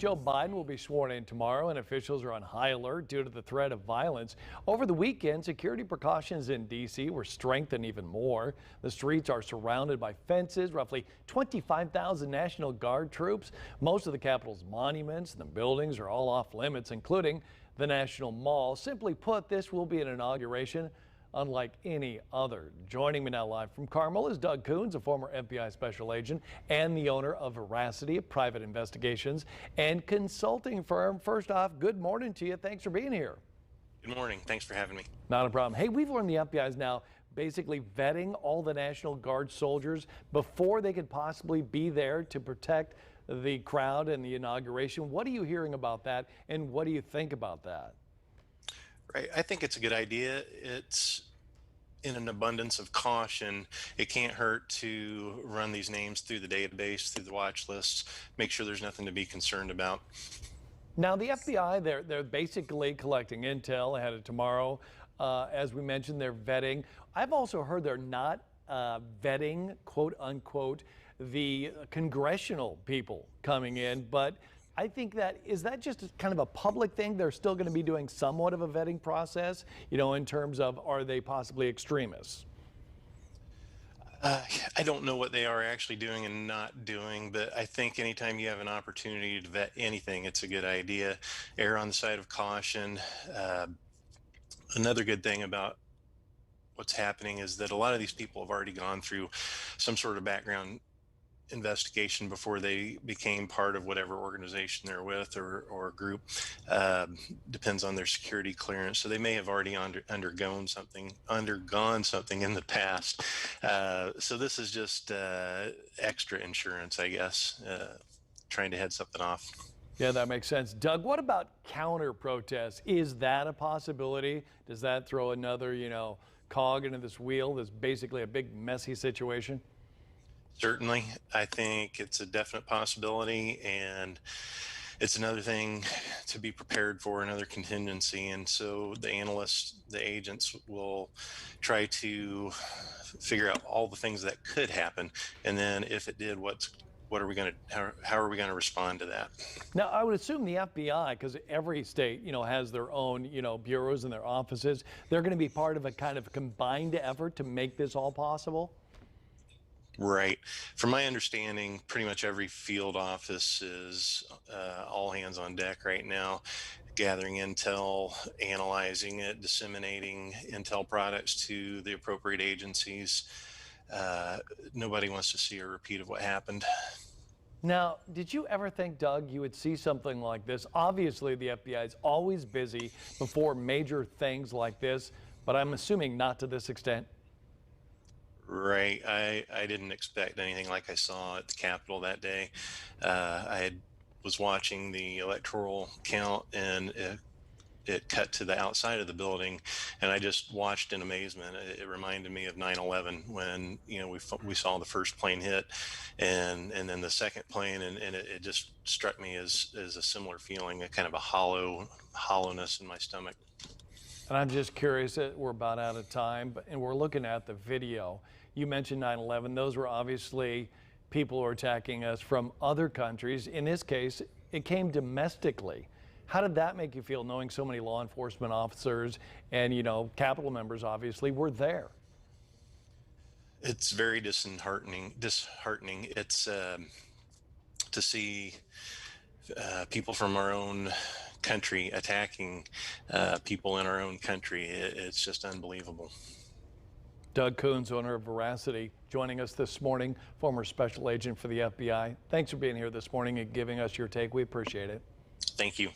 Joe Biden will be sworn in tomorrow, and officials are on high alert due to the threat of violence. Over the weekend, security precautions in D.C. were strengthened even more. The streets are surrounded by fences, roughly 25,000 National Guard troops. Most of the Capitol's monuments and the buildings are all off limits, including the National Mall. Simply put, this will be an inauguration unlike any other. Joining me now live from Carmel is Doug Coons, a former FBI special agent and the owner of Veracity, a private investigations and consulting firm. First off, good morning to you. Thanks for being here. Good morning. Thanks for having me. Not a problem. Hey, we've learned the FBI is now basically vetting all the National Guard soldiers before they could possibly be there to protect the crowd and the inauguration. What are you hearing about that, and what do you think about that? Right. I think it's a good idea. It's in an abundance of caution. It can't hurt to run these names through the database, through the watch lists, make sure there's nothing to be concerned about. Now, the FBI, they're basically collecting intel ahead of tomorrow. As we mentioned, they're vetting. I've also heard they're not vetting, quote unquote, the congressional people coming in, but I think is that just kind of a public thing? They're still going to be doing somewhat of a vetting process, you know, in terms of, are they possibly extremists? I don't know what they are actually doing and not doing, but I think anytime you have an opportunity to vet anything, it's a good idea. Err on the side of caution. Another good thing about what's happening is that a lot of these people have already gone through some sort of background investigation before they became part of whatever organization they're with or group. Depends on their security clearance. So they may have already undergone something in the past. So this is just extra insurance, I guess, trying to head something off. Yeah, that makes sense. Doug, what about counter protests? Is that a possibility? Does that throw another, cog into this wheel that's basically a big messy situation? Certainly, I think it's a definite possibility, and it's another thing to be prepared for, another contingency. And so the analysts, the agents will try to figure out all the things that could happen. And then if it did, how are we going to respond to that? Now, I would assume the FBI, because every state, has their own, bureaus and their offices, they're going to be part of a kind of combined effort to make this all possible? Right. From my understanding, pretty much every field office is all hands on deck right now, gathering intel, analyzing it, disseminating intel products to the appropriate agencies. Nobody wants to see a repeat of what happened. Now, did you ever think, Doug, you would see something like this? Obviously, the FBI is always busy before major things like this, but I'm assuming not to this extent. Right. I didn't expect anything like I saw at the Capitol that day. Was watching the electoral count, and it cut to the outside of the building, and I just watched in amazement. It reminded me of 9/11 when we saw the first plane hit, and then the second plane, and it just struck me as a similar feeling, a kind of a hollowness in my stomach. And I'm just curious, we're about out of time, and we're looking at the video. You mentioned 9/11. Those were obviously people who are attacking us from other countries. In this case, it came domestically. How did that make you feel, knowing so many law enforcement officers and, Capitol members obviously were there? It's very disheartening. It's to see people from our own country attacking people in our own country. It's just unbelievable. Doug Coons, owner of Veracity, joining us this morning, former special agent for the FBI. Thanks for being here this morning and giving us your take. We appreciate it. Thank you.